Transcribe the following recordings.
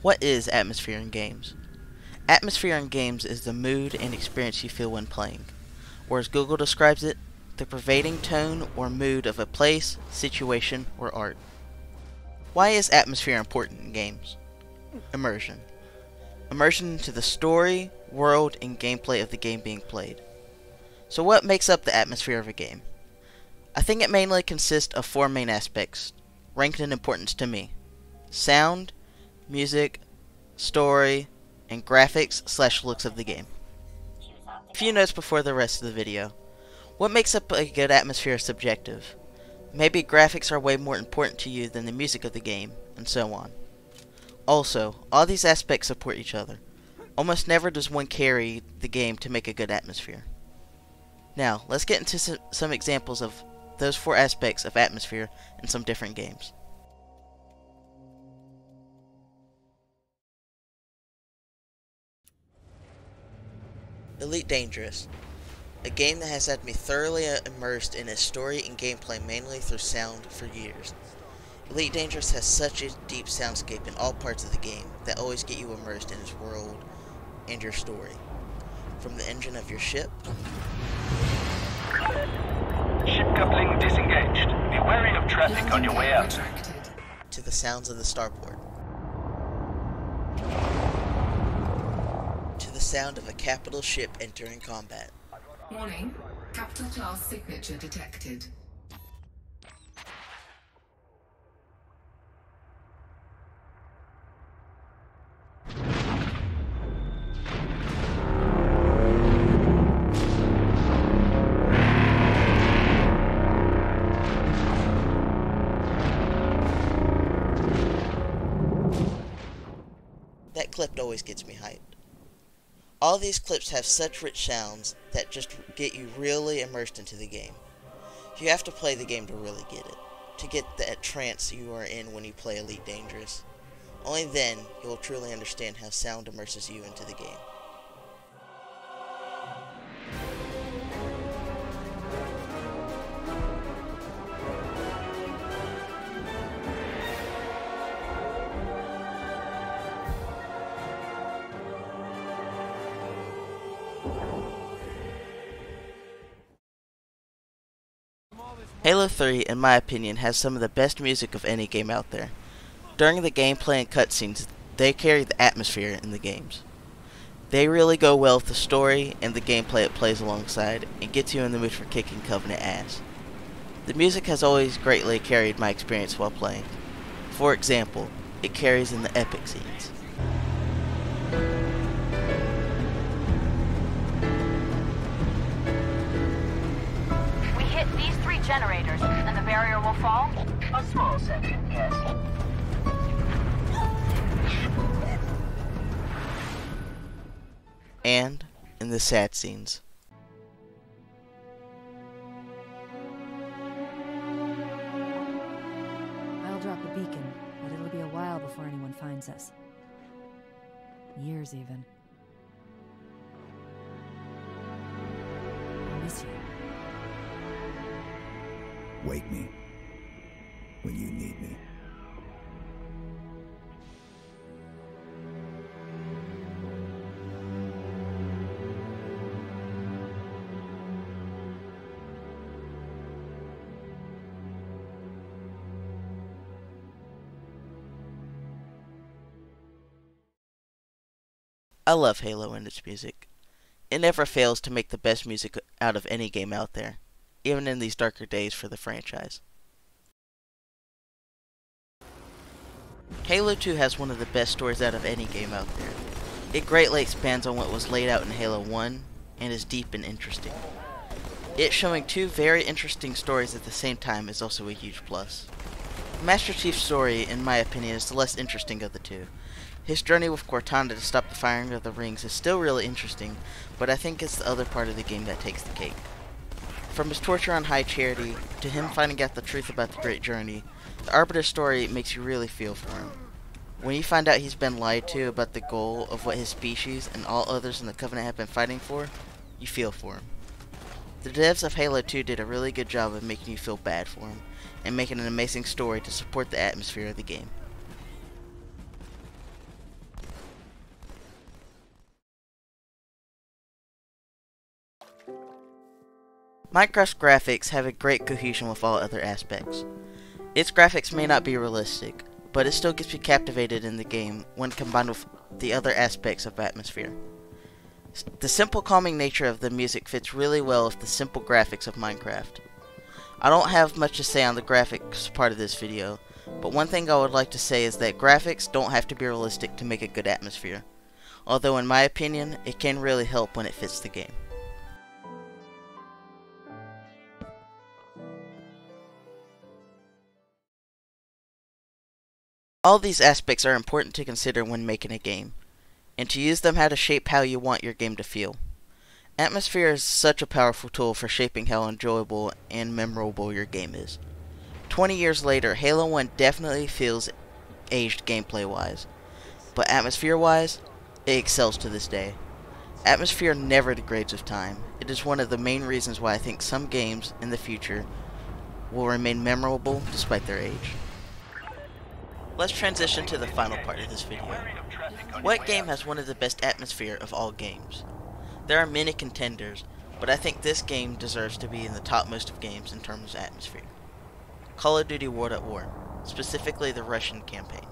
What is atmosphere in games? Atmosphere in games is the mood and experience you feel when playing, or as Google describes it, the pervading tone or mood of a place, situation, or art. Why is atmosphere important in games? Immersion. Immersion into the story, world, and gameplay of the game being played. So what makes up the atmosphere of a game? I think it mainly consists of four main aspects, ranked in importance to me: sound, music, story, and graphics/looks of the game. A few notes before the rest of the video. What makes up a good atmosphere is subjective. Maybe graphics are way more important to you than the music of the game, and so on. Also, all these aspects support each other. Almost never does one carry the game to make a good atmosphere. Now, let's get into some examples of those four aspects of atmosphere in some different games. Elite Dangerous, a game that has had me thoroughly immersed in its story and gameplay mainly through sound for years. Elite Dangerous has such a deep soundscape in all parts of the game that always get you immersed in its world and your story. From the engine of your ship, Ship coupling disengaged. Be wary of traffic on your way out. to the sounds of the starport, to the sound of a capital ship entering combat. Warning, capital class signature detected. That clip always gets me hyped. All these clips have such rich sounds that just get you really immersed into the game. You have to play the game to really get it, to get that trance you are in when you play Elite Dangerous. Only then you will truly understand how sound immerses you into the game. Halo 3, in my opinion, has some of the best music of any game out there. During the gameplay and cutscenes, they carry the atmosphere in the games. They really go well with the story and the gameplay it plays alongside, and gets you in the mood for kicking Covenant ass. The music has always greatly carried my experience while playing. For example, it carries in the epic scenes. We hit these three generators, and the barrier will fall? A small section, yes. And in the sad scenes. I'll drop a beacon, but it'll be a while before anyone finds us. Years, even. I miss you. Wake me when you need me. I love Halo and its music. It never fails to make the best music out of any game out there, even in these darker days for the franchise. Halo 2 has one of the best stories out of any game out there. It greatly expands on what was laid out in Halo 1, and is deep and interesting. It showing two very interesting stories at the same time is also a huge plus. Master Chief's story, in my opinion, is the less interesting of the two. His journey with Cortana to stop the firing of the rings is still really interesting, but I think it's the other part of the game that takes the cake. From his torture on High Charity, to him finding out the truth about the Great Journey, the Arbiter's story makes you really feel for him. When you find out he's been lied to about the goal of what his species and all others in the Covenant have been fighting for, you feel for him. The devs of Halo 2 did a really good job of making you feel bad for him, and making an amazing story to support the atmosphere of the game. Minecraft's graphics have a great cohesion with all other aspects. Its graphics may not be realistic, but it still gets me captivated in the game when combined with the other aspects of atmosphere. The simple calming nature of the music fits really well with the simple graphics of Minecraft. I don't have much to say on the graphics part of this video, but one thing I would like to say is that graphics don't have to be realistic to make a good atmosphere, although in my opinion, it can really help when it fits the game. All these aspects are important to consider when making a game, and to use them how to shape how you want your game to feel. Atmosphere is such a powerful tool for shaping how enjoyable and memorable your game is. 20 years later, Halo 1 definitely feels aged gameplay-wise, but atmosphere-wise, it excels to this day. Atmosphere never degrades with time. It is one of the main reasons why I think some games in the future will remain memorable despite their age. Let's transition to the final part of this video. What game has one of the best atmosphere of all games? There are many contenders, but I think this game deserves to be in the topmost of games in terms of atmosphere. Call of Duty World at War, specifically the Russian campaign.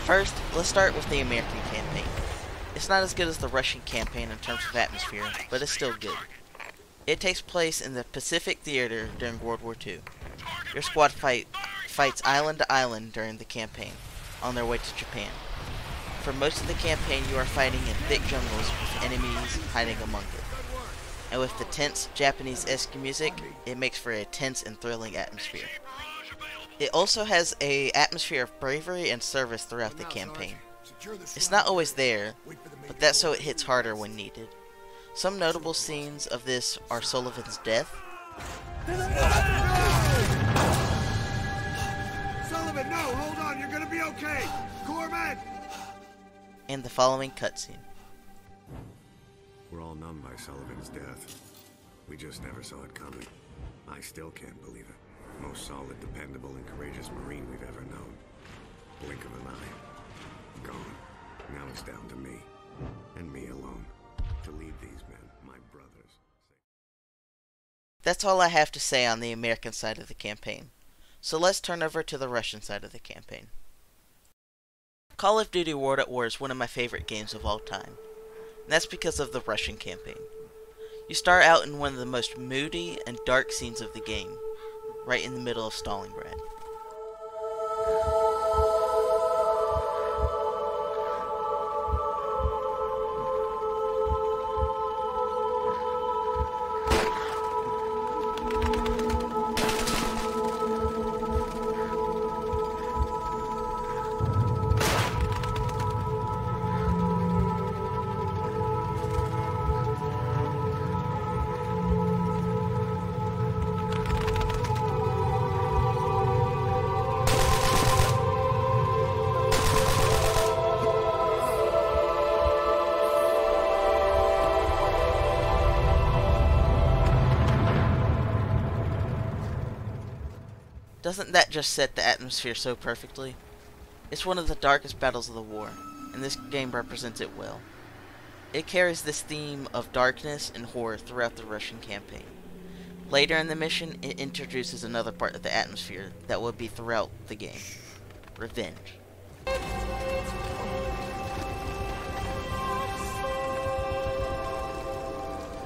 First, let's start with the American campaign. It's not as good as the Russian campaign in terms of atmosphere, but it's still good. It takes place in the Pacific Theater during World War II. Your squad fights island to island during the campaign, on their way to Japan. For most of the campaign, you are fighting in thick jungles with enemies hiding among it. And with the tense Japanese-esque music, it makes for a tense and thrilling atmosphere. It also has an atmosphere of bravery and service throughout the campaign. It's not always there, but that's so it hits harder when needed. Some notable scenes of this are Sullivan's death. Sullivan, no, hold on, you're gonna be okay. Corman! And the following cutscene. We're all numb by Sullivan's death. We just never saw it coming. I still can't believe it. Most solid, dependable, and courageous Marine we've ever known. Blink of an eye. Gone. Now it's down to me. And me alone. To lead these men, my brothers. That's all I have to say on the American side of the campaign. So let's turn over to the Russian side of the campaign. Call of Duty World at War is one of my favorite games of all time. And that's because of the Russian campaign. You start out in one of the most moody and dark scenes of the game, right in the middle of Stalingrad. Doesn't that just set the atmosphere so perfectly? It's one of the darkest battles of the war, and this game represents it well. It carries this theme of darkness and horror throughout the Russian campaign. Later in the mission, it introduces another part of the atmosphere that will be throughout the game: revenge.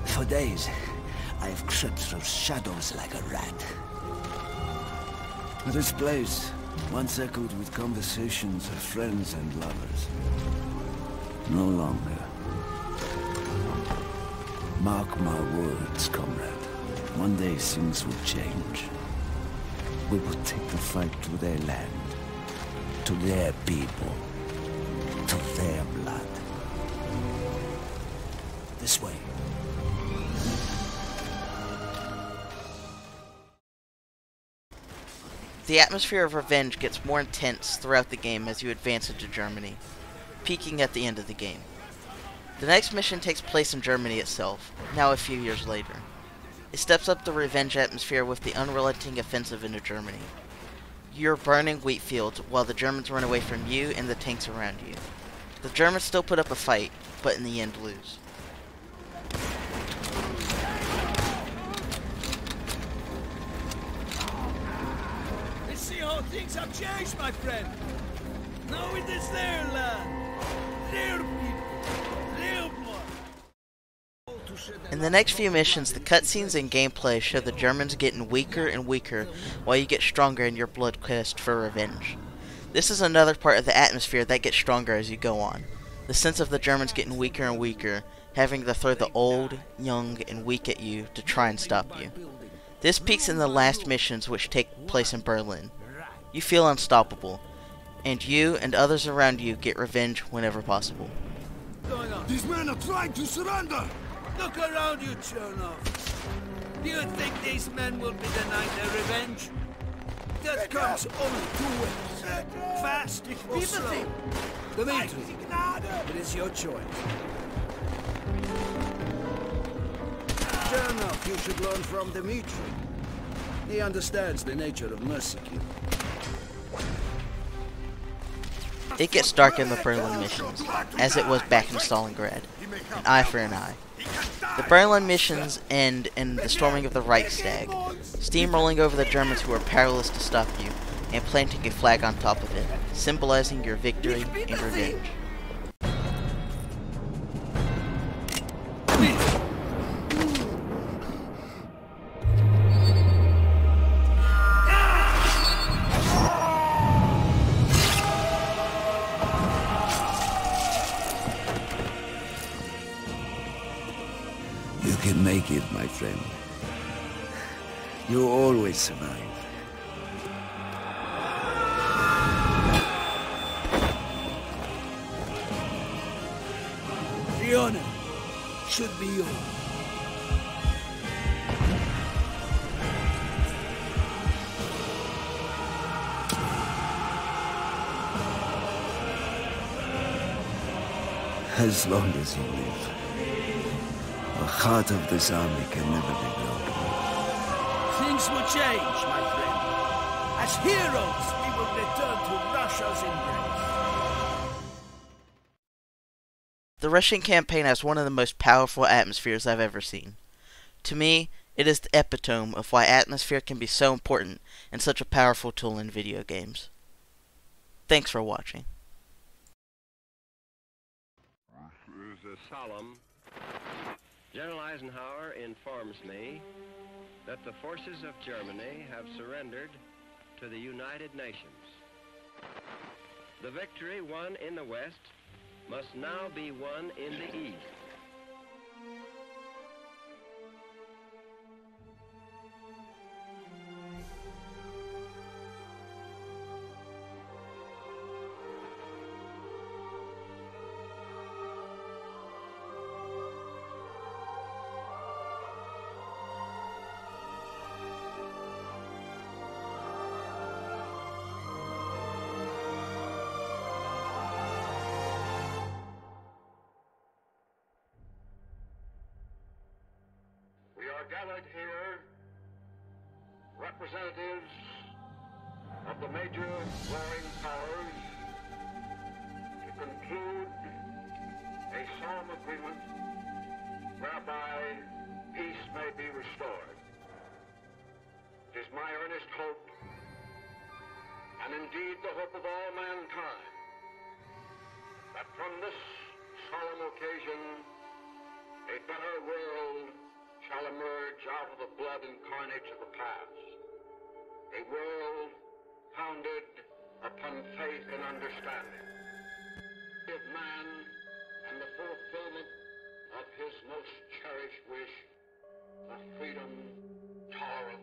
For days, I've crept through shadows like a rat. This place, once echoed with conversations of friends and lovers. No longer. Mark my words, comrade. One day things will change. We will take the fight to their land, to their people, to their blood. This way. The atmosphere of revenge gets more intense throughout the game as you advance into Germany, peaking at the end of the game. The next mission takes place in Germany itself, now a few years later. It steps up the revenge atmosphere with the unrelenting offensive into Germany. You're burning wheat fields while the Germans run away from you and the tanks around you. The Germans still put up a fight, but in the end lose. Things have changed, my friend. Now it is their land, their people, their blood. In the next few missions, the cutscenes and gameplay show the Germans getting weaker and weaker while you get stronger in your blood quest for revenge. This is another part of the atmosphere that gets stronger as you go on. The sense of the Germans getting weaker and weaker, having to throw the old, young, and weak at you to try and stop you. This peaks in the last missions, which take place in Berlin. You feel unstoppable, and you and others around you get revenge whenever possible. These men are trying to surrender! Look around you, Chernov. Do you think these men will be denied their revenge? That comes only two ways. Fast or slow. Dmitri, it is your choice. Chernov, you should learn from Dmitri. He understands the nature of mercy killing. It gets dark in the Berlin missions, as it was back in Stalingrad, an eye for an eye. The Berlin missions end in the storming of the Reichstag, steamrolling over the Germans who are powerless to stop you, and planting a flag on top of it, symbolizing your victory and revenge. You can make it, my friend. You always survive. The honor should be yours. As long as you live, the heart of this army can never be broken. Things will change, my friend. As heroes, we will return to Russia's embrace. The Russian campaign has one of the most powerful atmospheres I've ever seen. To me, it is the epitome of why atmosphere can be so important and such a powerful tool in video games. Thanks for watching. Solemn. General Eisenhower informs me that the forces of Germany have surrendered to the United Nations. The victory won in the West must now be won in the East. Gathered here representatives of the major warring powers to conclude a solemn agreement whereby peace may be restored. It is my earnest hope, and indeed the hope of all mankind, that from this solemn occasion a better world shall emerge out of the blood and carnage of the past. A world founded upon faith and understanding of man and the fulfillment of his most cherished wish of freedom, tolerance,